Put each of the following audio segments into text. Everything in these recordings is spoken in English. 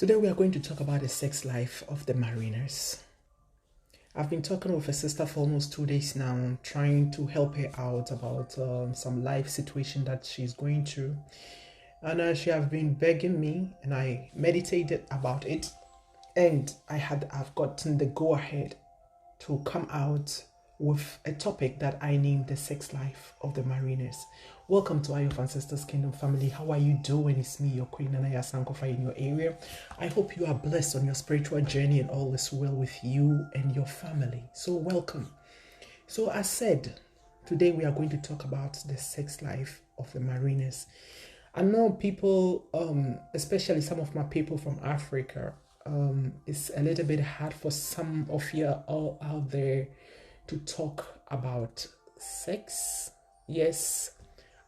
Today we are going to talk about the sex life of the mariners. I've been talking with a sister for almost 2 days now, trying to help her out about some life situation that she's going through. And she have been begging me, and I meditated about it, and I've gotten the go ahead to come out with a topic that I named the sex life of the mariners. Welcome to Eye of Ancestors Kingdom family. How are you doing? It's me, your Queen Anaya Sankofa in your area. I hope you are blessed on your spiritual journey and all is well with you and your family. So welcome. So as said, today we are going to talk about the sex life of the mariners. I know people, especially some of my people from Africa, it's a little bit hard for some of you all out there to talk about sex. Yes,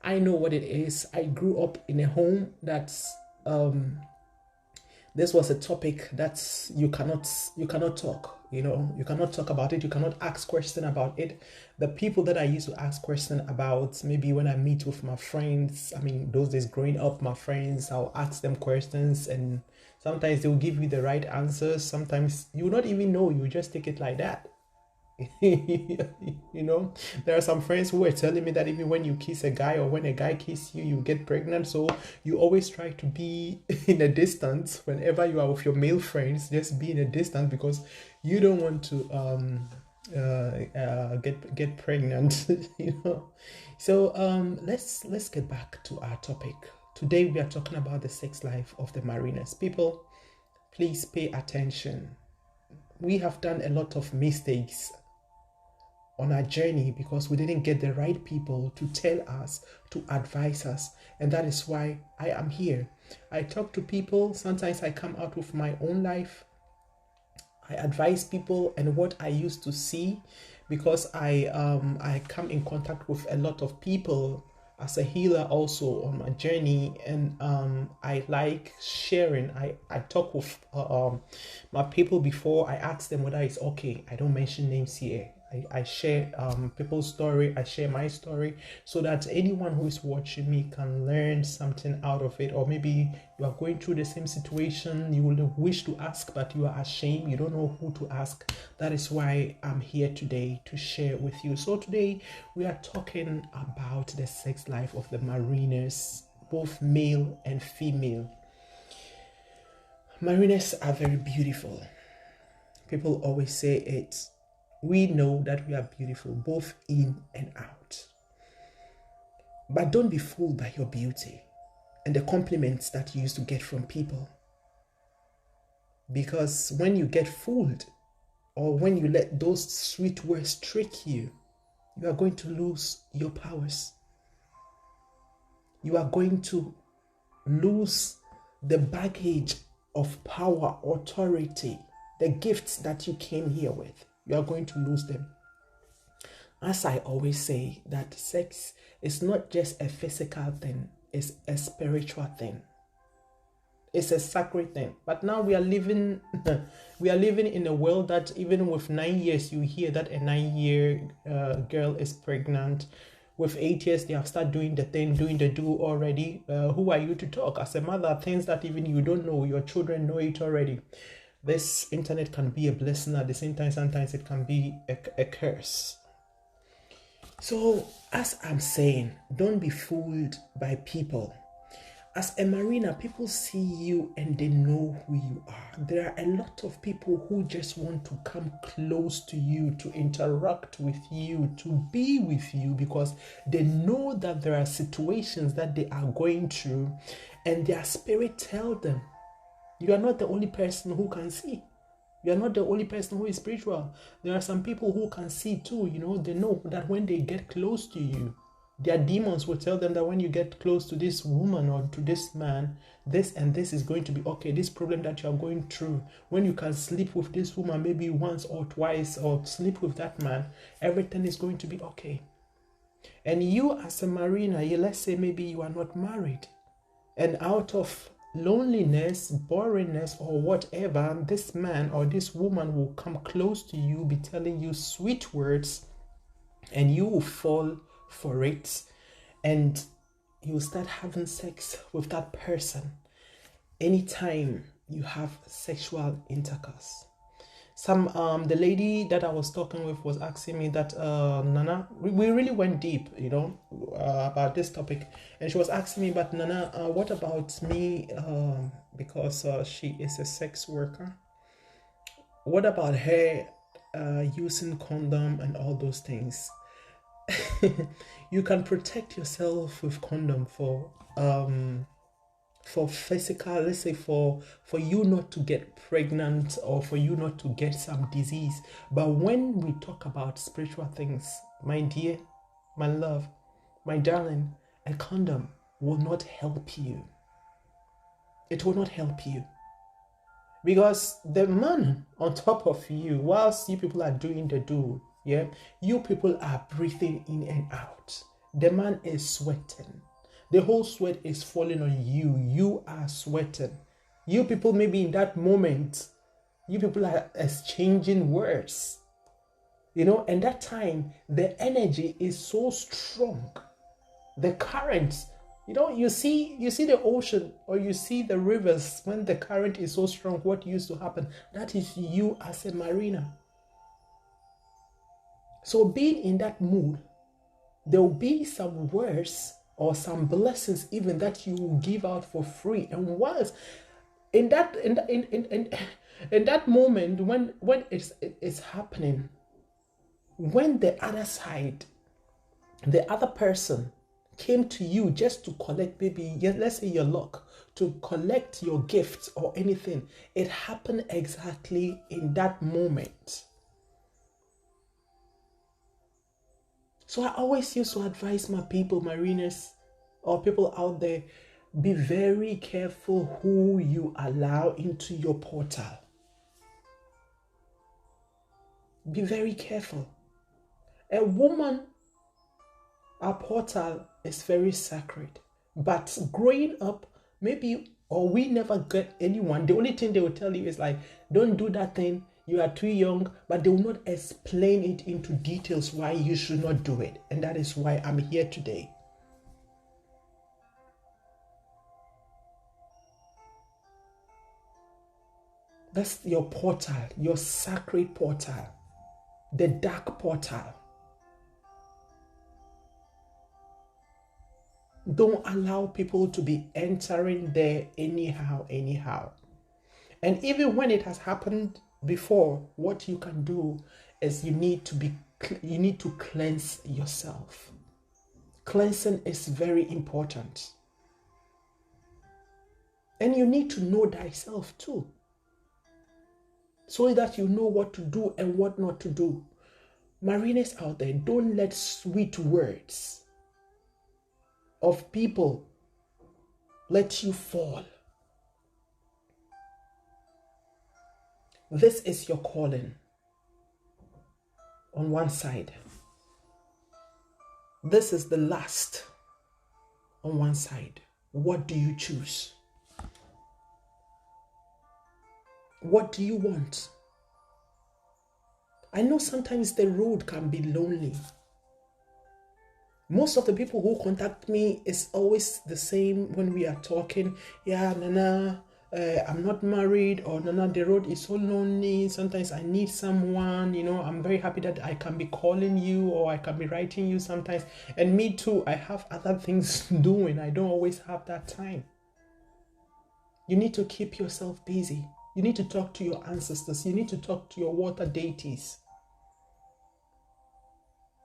I know what it is. I grew up in a home that's this was a topic that you cannot talk. You cannot talk about it. You cannot ask question about it. The people that I used to ask question about, maybe when I meet with my friends, those days growing up, my friends, I'll ask them questions, and sometimes they'll give you the right answers. Sometimes you will not even know. You just take it like that. There are some friends who were telling me that even when you kiss a guy or when a guy kisses you, you get pregnant. So you always try to be in a distance whenever you are with your male friends. Just be in a distance because you don't want to get pregnant. So let's get back to our topic. Today we are talking about the sex life of the mariners. People, please pay attention. We have done a lot of mistakes on our journey because we didn't get the right people to tell us, to advise us. And that is why I am here. I talk to people. Sometimes I come out with my own life. I advise people and what I used to see, because I come in contact with a lot of people as a healer also on my journey, and I like sharing. I talk with my people before I ask them whether it's okay. I don't mention names here. I share people's story. I share my story so that anyone who is watching me can learn something out of it. Or maybe you are going through the same situation. You will wish to ask, but you are ashamed. You don't know who to ask. That is why I'm here today to share with you. So today we are talking about the sex life of the mariners, both male and female. Mariners are very beautiful. People always say it. We know that we are beautiful, both in and out. But don't be fooled by your beauty and the compliments that you used to get from people. Because when you get fooled, or when you let those sweet words trick you, you are going to lose your powers. You are going to lose the baggage of power, authority, the gifts that you came here with. You are going to lose them. As I always say, that sex is not just a physical thing, it's a spiritual thing. It's a sacred thing. But now we are living in a world that even with 9 years, you hear that a 9-year girl is pregnant. With 8 years, they have started doing the thing, doing the do already. Who are you to talk? As a mother, things that even you don't know, your children know it already. This internet can be a blessing. At the same time, sometimes it can be a curse. So, as I'm saying, don't be fooled by people. As a mariner, people see you and they know who you are. There are a lot of people who just want to come close to you, to interact with you, to be with you, because they know that there are situations that they are going through, and their spirit tells them, you are not the only person who can see. You are not the only person who is spiritual. There are some people who can see too. They know that when they get close to you, their demons will tell them that when you get close to this woman or to this man, this and this is going to be okay. This problem that you are going through, when you can sleep with this woman maybe once or twice, or sleep with that man, everything is going to be okay. And you as a mariner, let's say maybe you are not married, and out of loneliness, boringness, or whatever, this man or this woman will come close to you, be telling you sweet words, and you will fall for it, and you will start having sex with that person anytime you have sexual intercourse. The lady that I was talking with was asking me that, Nana, we really went deep, about this topic, and she was asking me, but Nana, what about me, because she is a sex worker, what about her using condom and all those things? You can protect yourself with condom for physical, let's say for you not to get pregnant or for you not to get some disease. But when we talk about spiritual things, my dear, my love, my darling, a condom will not help you. It will not help you. Because the man on top of you, whilst you people are doing the do, yeah, you people are breathing in and out. The man is sweating. The whole sweat is falling on you. You are sweating. You people, maybe in that moment, you people are exchanging words. And that time, the energy is so strong. The currents, you see the ocean or you see the rivers, when the current is so strong, what used to happen? That is you as a mariner. So being in that mood, there will be some words or some blessings even that you will give out for free. And once in that moment, when it's happening, when the other side, the other person came to you just to collect, maybe, let's say your luck, to collect your gift or anything, it happened exactly in that moment. So I always used to advise my people, mariners, or people out there, be very careful who you allow into your portal. Be very careful. A woman, our portal is very sacred. But growing up, maybe, or we never get anyone, the only thing they will tell you is like, don't do that thing, you are too young, but they will not explain it into details why you should not do it. And that is why I'm here today. That's your portal, your sacred portal, the dark portal. Don't allow people to be entering there anyhow. And even when it has happened before, what you can do is you need to cleanse yourself. Cleansing is very important. And you need to know thyself too, so that you know what to do and what not to do. Mariners out there, don't let sweet words of people let you fall. This is your calling on one side. This is the last on one side. What do you choose? What do you want? I know sometimes the road can be lonely. Most of the people who contact me is always the same when we are talking. Yeah, Nana, I'm not married, or Nana, the road is so lonely. Sometimes I need someone, I'm very happy that I can be calling you or I can be writing you sometimes. And me too, I have other things doing. I don't always have that time. You need to keep yourself busy. You need to talk to your ancestors. You need to talk to your water deities.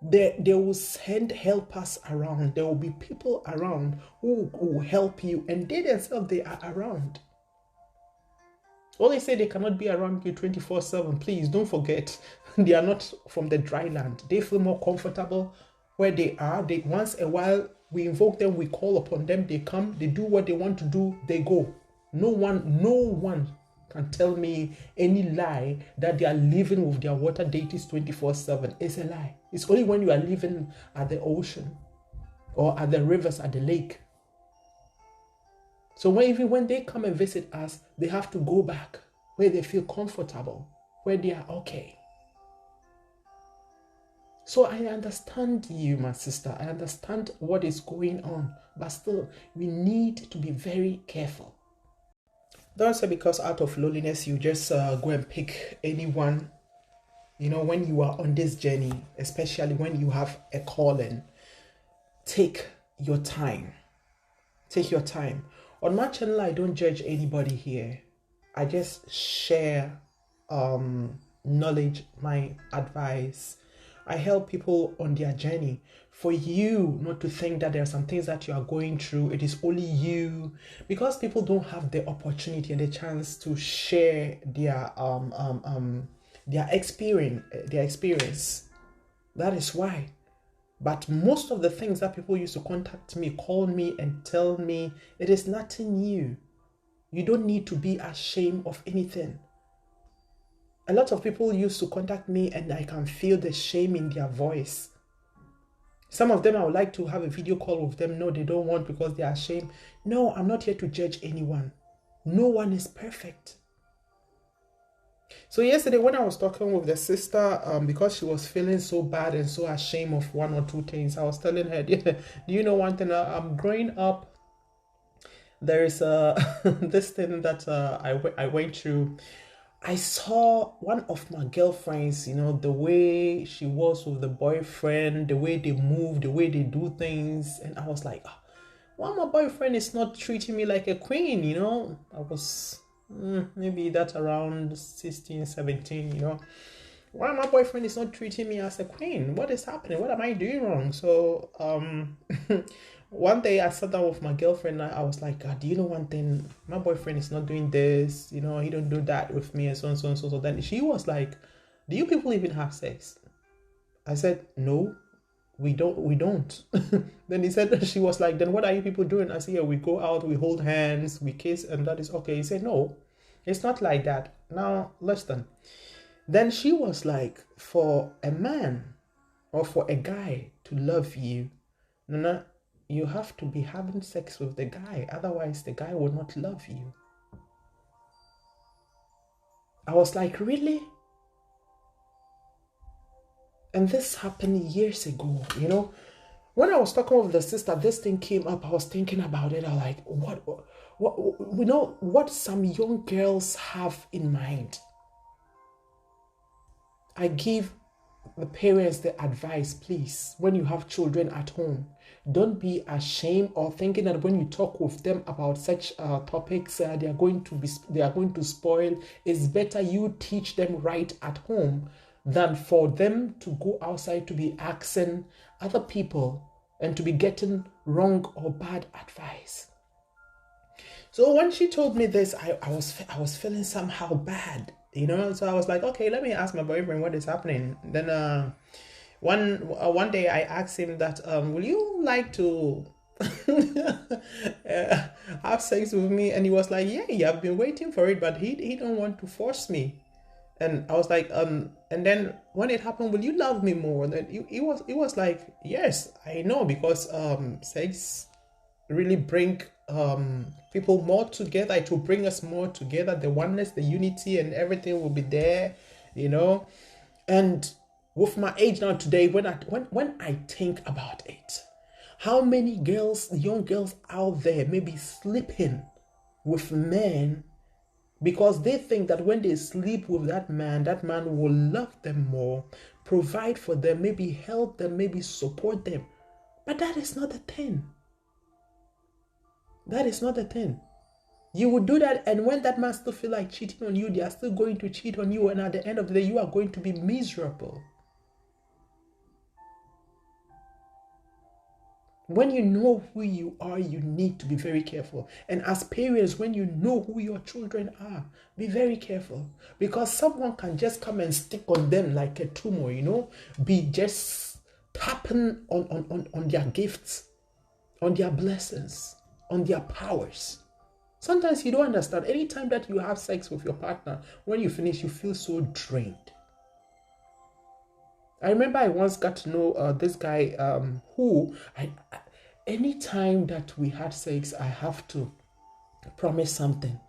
They will send helpers around. There will be people around who will help you, and they themselves, they are around. All they say, they cannot be around you 24/7. Please don't forget, they are not from the dry land. They feel more comfortable where they are. They once a while we invoke them, we call upon them, they come, they do what they want to do, they go. No one can tell me any lie that they are living with their water deities 24/7. It's a lie. It's only when you are living at the ocean or at the rivers, at the lake. So even when they come and visit us, they have to go back where they feel comfortable, where they are okay. So I understand you, my sister. I understand what is going on, but still, we need to be very careful. Don't say because out of loneliness you just go and pick anyone. You know, when you are on this journey, especially when you have a calling, take your time. Take your time. On my channel, I don't judge anybody here. I just share knowledge, my advice. I help people on their journey. For you not to think that there are some things that you are going through, it is only you, because people don't have the opportunity and the chance to share their experience. That is why. But most of the things that people used to contact me, call me and tell me, it is nothing new. You don't need to be ashamed of anything. A lot of people used to contact me and I can feel the shame in their voice. Some of them I would like to have a video call with them. No, they don't want because they are ashamed. No, I'm not here to judge anyone. No one is perfect. So yesterday when I was talking with the sister, because she was feeling so bad and so ashamed of one or two things, I was telling her, do you know one thing? I'm growing up. There is this thing that I went through. I saw one of my girlfriends, you know, the way she was with the boyfriend, the way they move, the way they do things. And I was like, oh, why my boyfriend is not treating me like a queen, you know? I was maybe that's around 16, 17, you know. Why my boyfriend is not treating me as a queen? What is happening? What am I doing wrong? So one day I sat down with my girlfriend and I was like, God, do you know one thing? My boyfriend is not doing this, you know, he don't do that with me and so and so and so. So then she was like, do you people even have sex? I said, no, we don't. Then she was like, then what are you people doing? I said, yeah, we go out, we hold hands, we kiss, and that is okay. He said, no, it's not like that. Now, listen. Then she was like, for a man or for a guy to love you, no, you have to be having sex with the guy. Otherwise, the guy will not love you. I was like, really? And this happened years ago, you know? When I was talking with the sister, this thing came up. I was thinking about it. I was like, what, you know, what some young girls have in mind. I give the parents the advice, please, when you have children at home, don't be ashamed or thinking that when you talk with them about such topics, they are going to spoil. It's better you teach them right at home than for them to go outside to be asking other people and to be getting wrong or bad advice. So when she told me this, I was feeling somehow bad, you know. So I was like, okay, let me ask my boyfriend what is happening. Then one day I asked him that, will you like to have sex with me? And he was like, yeah, I've been waiting for it, but he don't want to force me. And I was like, and then when it happened, will you love me more? And then he was like, yes, I know, because sex really bring people more together. It will bring us more together. The oneness, the unity, and everything will be there, you know. And with my age now today, when I think about it, how many girls, young girls out there may be sleeping with men because they think that when they sleep with that man will love them more, provide for them, maybe help them, maybe support them. But that is not the thing. That is not the thing. You would do that, and when that man still feel like cheating on you, they are still going to cheat on you, and at the end of the day, you are going to be miserable. When you know who you are, you need to be very careful. And as parents, when you know who your children are, be very careful. Because someone can just come and stick on them like a tumor, you know, be just tapping on their gifts, on their blessings, on their powers. Sometimes you don't understand. Anytime that you have sex with your partner, when you finish, you feel so drained. I remember I once got to know this guy who anytime that we had sex, I have to promise something.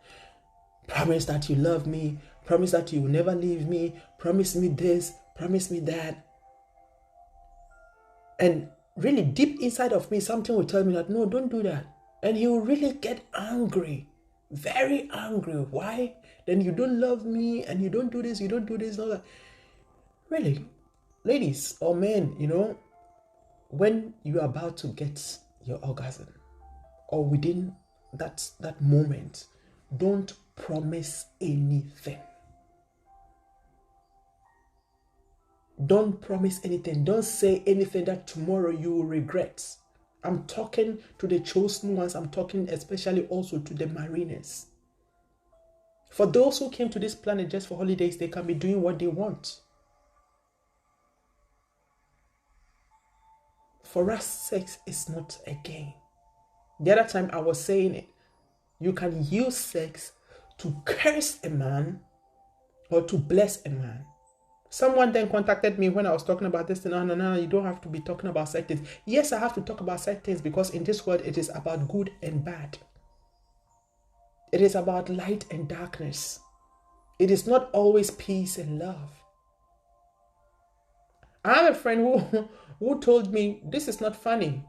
Promise that you love me. Promise that you will never leave me. Promise me this. Promise me that. And really deep inside of me, something will tell me that, no, don't do that. And he will really get angry. Very angry. Why? Then you don't love me and you don't do this, all that. Really? Ladies or men, when you're about to get your orgasm or within that moment, don't promise anything. Don't promise anything. Don't say anything that tomorrow you will regret. I'm talking to the chosen ones. I'm talking especially also to the mariners. For those who came to this planet just for holidays, they can be doing what they want. For us, sex is not a game. The other time I was saying it, you can use sex to curse a man or to bless a man. Someone then contacted me when I was talking about this. No, you don't have to be talking about certain things. Yes, I have to talk about certain things because in this world, it is about good and bad. It is about light and darkness. It is not always peace and love. I have a friend who told me this is not funny,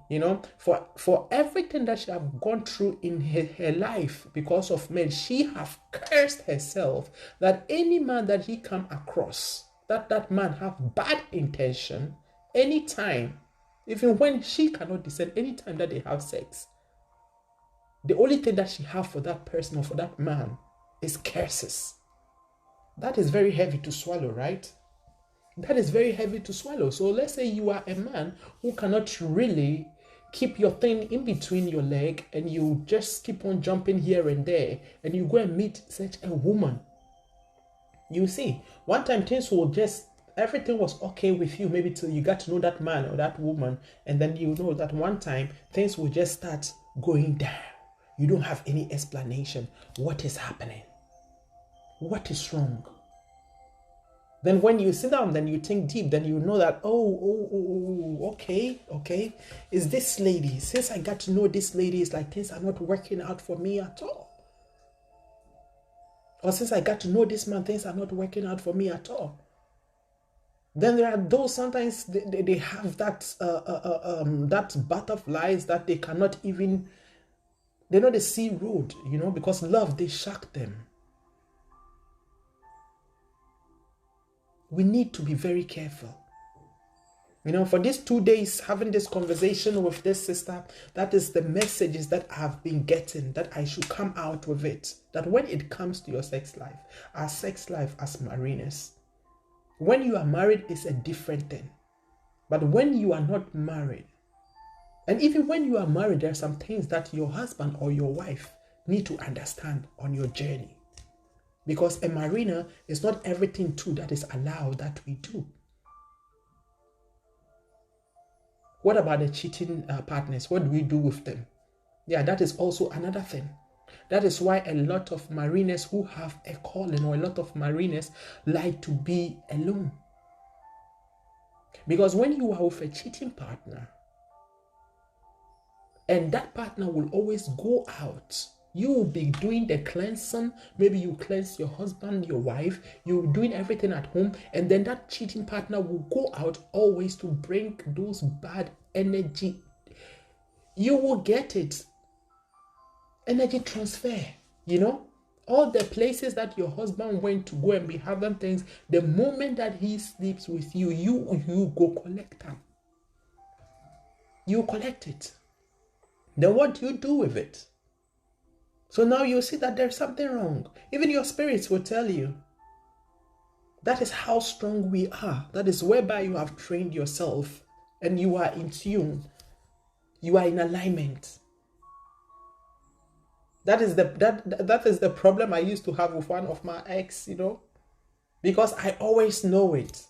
for everything that she have gone through in her life because of men, she have cursed herself that any man that he come across, that man have bad intention anytime, even when she cannot discern, anytime that they have sex, the only thing that she have for that person or for that man is curses. That is very heavy to swallow, right? That is very heavy to swallow. So let's say you are a man who cannot really keep your thing in between your leg and you just keep on jumping here and there and you go and meet such a woman. You see, one time everything was okay with you, maybe till you got to know that man or that woman, and then you know that one time things will just start going down. You don't have any explanation. What is happening? What is wrong? Then when you sit down, then you think deep, then you know that, okay. Is this lady, since I got to know this lady, it's like things are not working out for me at all. Or since I got to know this man, things are not working out for me at all. Then there are those sometimes they have that butterflies that they cannot even, they know the sea road, because love, they shock them. We need to be very careful. For these 2 days, having this conversation with this sister, that is the messages that I've been getting, that I should come out with it. That when it comes to your sex life, our sex life as mariners, when you are married, it's a different thing. But when you are not married, and even when you are married, there are some things that your husband or your wife need to understand on your journey. Because a mariner is not everything too that is allowed that we do. What about the cheating partners? What do we do with them? Yeah, that is also another thing. That is why a lot of mariners who have a calling, or a lot of mariners like to be alone. Because when you are with a cheating partner, and that partner will always go out, you will be doing the cleansing. Maybe you cleanse your husband, your wife, you're doing everything at home, and then that cheating partner will go out always to bring those bad energy. You will get it. Energy transfer, all the places that your husband went to go and be having things, the moment that he sleeps with you, you go collect them. You collect it. Then what do you do with it? So now you see that there's something wrong. Even your spirits will tell you. That is how strong we are. That is whereby you have trained yourself and you are in tune. You are in alignment. That is the problem I used to have with one of my ex, because I always know it.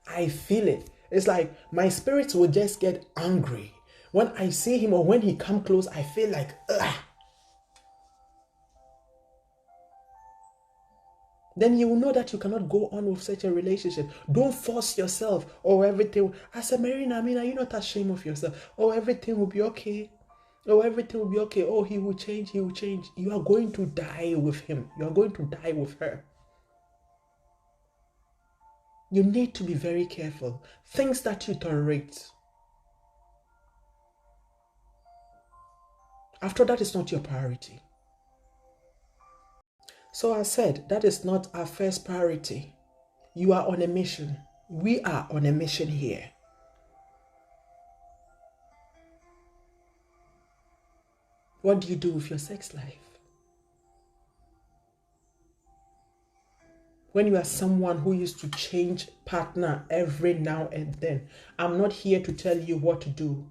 I feel it. It's like my spirits will just get angry. When I see him or when he come close, I feel like, ugh. Then you will know that you cannot go on with such a relationship. Don't force yourself or everything. As a marina, are you not ashamed of yourself? Oh, everything will be okay. Oh, everything will be okay. Oh, he will change. You are going to die with him. You are going to die with her. You need to be very careful. Things that you tolerate, after that, is not your priority. So I said, that is not our first priority. You are on a mission. We are on a mission here. What do you do with your sex life? When you are someone who used to change partner every now and then, I'm not here to tell you what to do.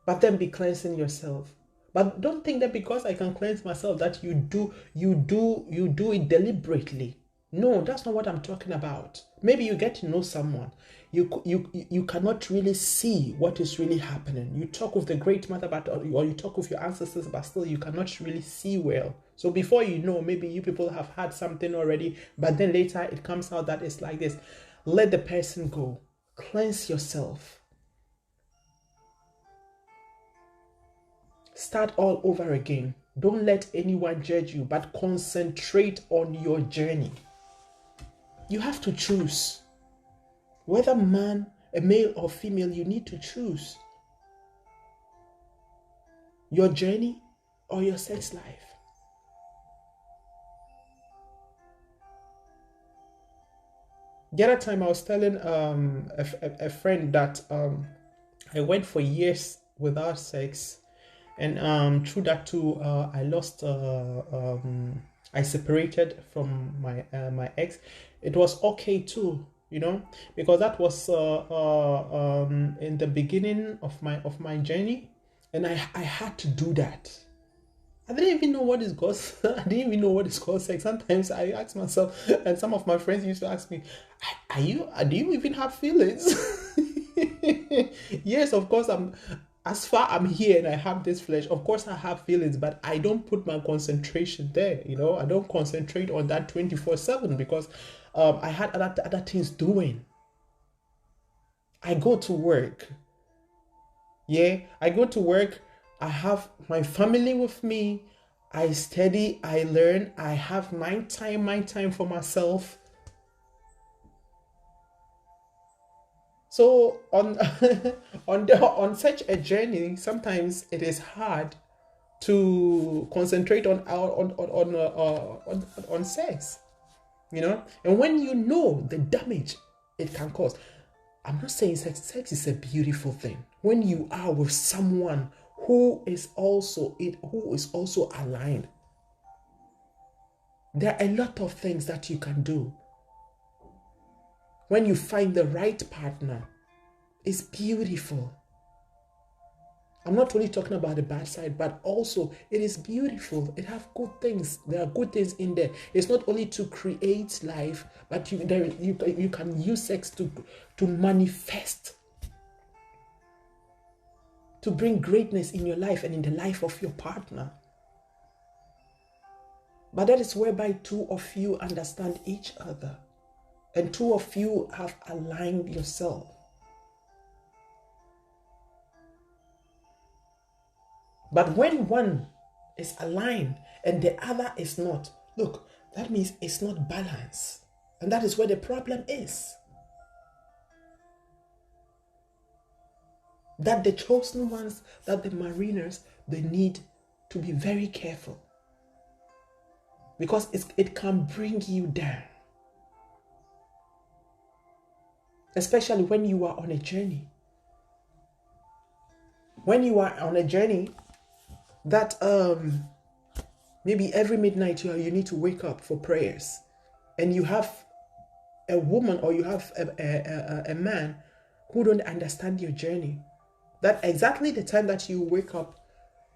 But then be cleansing yourself. But don't think that because I can cleanse myself that you do it deliberately. No, that's not what I'm talking about. Maybe you get to know someone. You cannot really see what is really happening. You talk with the great mother, or you talk with your ancestors, but still you cannot really see well. So before you know, maybe you people have had something already, but then later it comes out that it's like this. Let the person go. Cleanse yourself. Start all over again. Don't let anyone judge you, but concentrate on your journey. You have to choose. Whether a male or female, you need to choose your journey or your sex life. The other time I was telling a friend that I went for years without sex, and through that too, I separated from my ex. It was okay too, because that was in the beginning of my journey, and I had to do that. I didn't even know what is called. I didn't even know what is called sex. Sometimes I ask myself, and some of my friends used to ask me, do you even have feelings?" Yes, of course. I'm here and I have this flesh. Of course I have feelings, but I don't put my concentration there. I don't concentrate on that 24/7 because I had other things doing. I go to work. Yeah, I go to work. I have my family with me. I study, I learn, I have my time for myself. So on on such a journey, sometimes it is hard to concentrate on sex, And when you know the damage it can cause, I'm not saying sex is a beautiful thing. When you are with someone who is also aligned, there are a lot of things that you can do. When you find the right partner, it's beautiful. I'm not only talking about the bad side, but also it is beautiful. It has good things. There are good things in there. It's not only to create life, but you can use sex to manifest, to bring greatness in your life and in the life of your partner. But that is whereby two of you understand each other and two of you have aligned yourself. But when one is aligned and the other is not, look, that means it's not balanced. And that is where the problem is. That the chosen ones, that the mariners, they need to be very careful. Because it can bring you down. Especially when you are on a journey. When you are on a journey, that maybe every midnight you need to wake up for prayers, and you have a woman or you have a man who don't understand your journey, that exactly the time that you wake up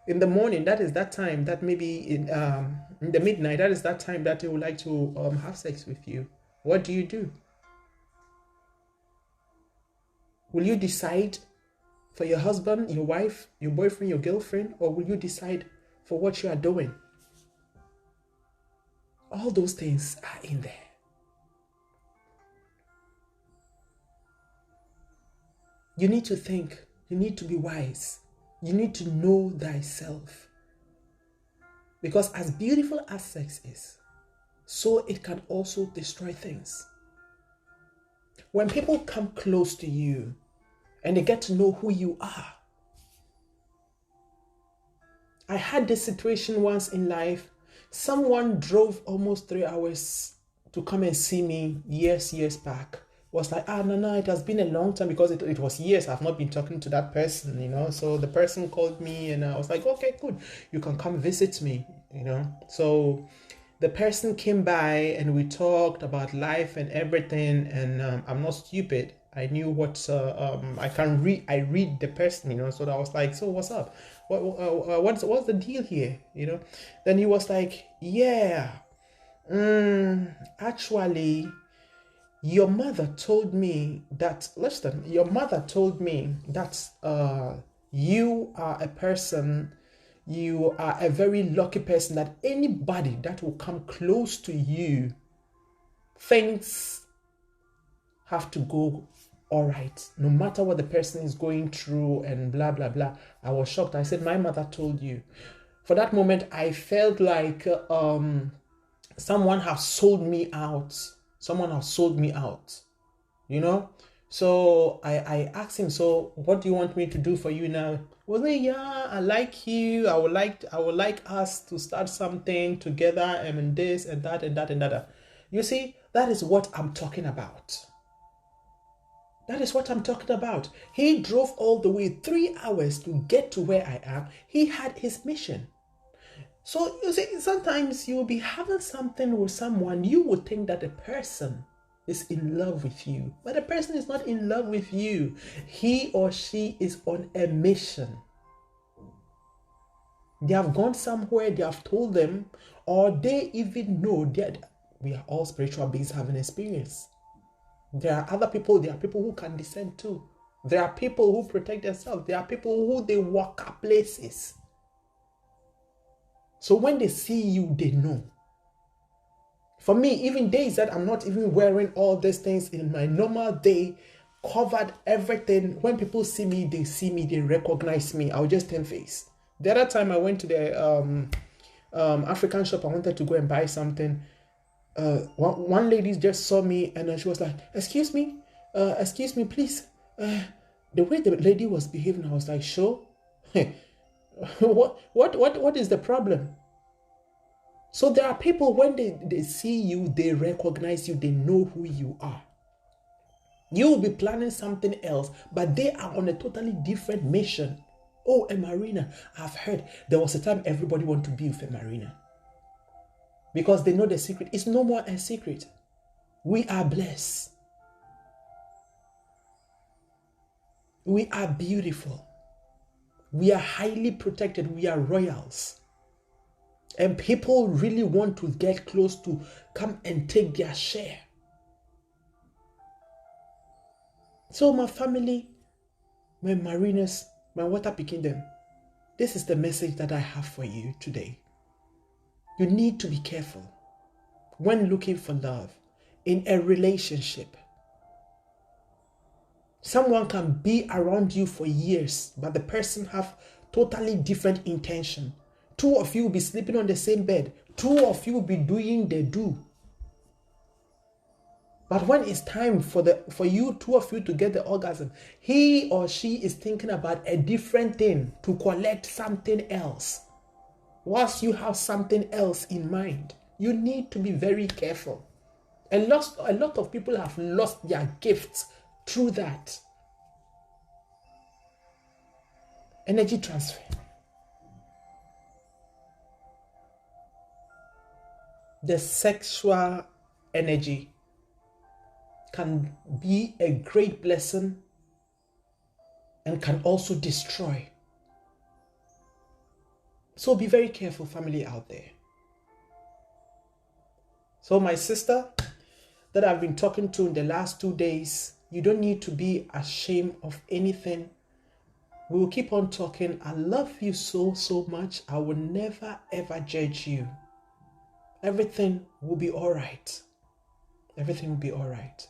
in the morning, that is that time that maybe in the midnight, that is that time that they would like to have sex with you. What do you do? Will you decide for your husband, your wife, your boyfriend, your girlfriend, or will you decide for what you are doing? All those things are in there. You need to think. You need to be wise. You need to know thyself. Because as beautiful as sex is, so it can also destroy things. When people come close to you and they get to know who you are. I had this situation once in life. Someone drove almost 3 hours to come and see me years back. Was like, no, it has been a long time, because it was years I've not been talking to that person, you know. So the person called me and I was like, okay, good, you can come visit me, you know. So the person came by and we talked about life and everything, and I'm not stupid. I knew what I can read. I read the person, you know. So I was like, so what's up? What's the deal here, you know? Then he was like, yeah, actually, your mother told me that. Listen, your mother told me that you are a person. You are a very lucky person, that anybody that will come close to you, things have to go all right, no matter what the person is going through and blah, blah, blah. I was shocked. I said, my mother told you. For that moment, I felt like someone has sold me out. Someone has sold me out, you know? So I asked him, so what do you want me to do for you now? Well, yeah, I like you. I would like us to start something together, and this and that and that and that. You see, that is what I'm talking about. That is what I'm talking about. He drove all the way 3 hours to get to where I am. He had his mission. So you see, sometimes you will be having something with someone, you would think that the person is in love with you, but the person is not in love with you. He or she is on a mission. They have gone somewhere, they have told them, or they even know that we are all spiritual beings having experience. There are other people, there are people who can descend too. There are people who protect themselves. There are people who they walk up places. So when they see you, they know. For me, even days that I'm not even wearing all these things in my normal day, covered everything. When people see me, they recognize me. I'll just turn face. The other time I went to the African shop, I wanted to go and buy something. One lady just saw me and she was like, excuse me, please. The way the lady was behaving, I was like, sure. What is the problem? So there are people, when they see you, they recognize you, they know who you are. You will be planning something else, but they are on a totally different mission. Oh, a Marina, I've heard there was a time everybody wanted to be with a Marina, because they know the secret. It's no more a secret. We are blessed. We are beautiful. We are highly protected. We are royals. And people really want to get close to come and take their share. So my family, my mariners, my water kingdom, this is the message that I have for you today. You need to be careful when looking for love in a relationship. Someone can be around you for years, but the person have totally different intention. Two of you will be sleeping on the same bed. Two of you will be doing the do. But when it's time for two of you to get the orgasm, he or she is thinking about a different thing to collect something else. Whilst you have something else in mind, you need to be very careful. A lot of people have lost their gifts through that. Energy transfer. The sexual energy can be a great blessing and can also destroy. So be very careful, family out there. So my sister that I've been talking to in the last 2 days, you don't need to be ashamed of anything. We will keep on talking. I love you so much. I will never ever judge you. Everything will be all right. Everything will be all right.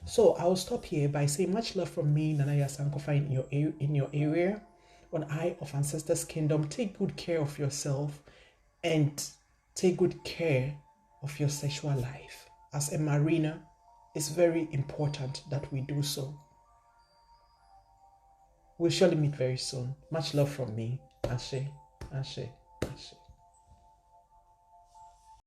So I will stop here by saying much love from me, Nanaya Sankofa, in your area. On Eye of Ancestors Kingdom, take good care of yourself and take good care of your sexual life. As a mariner, it's very important that we do so. We'll surely meet very soon. Much love from me. Ashe, Ashe, Ashe.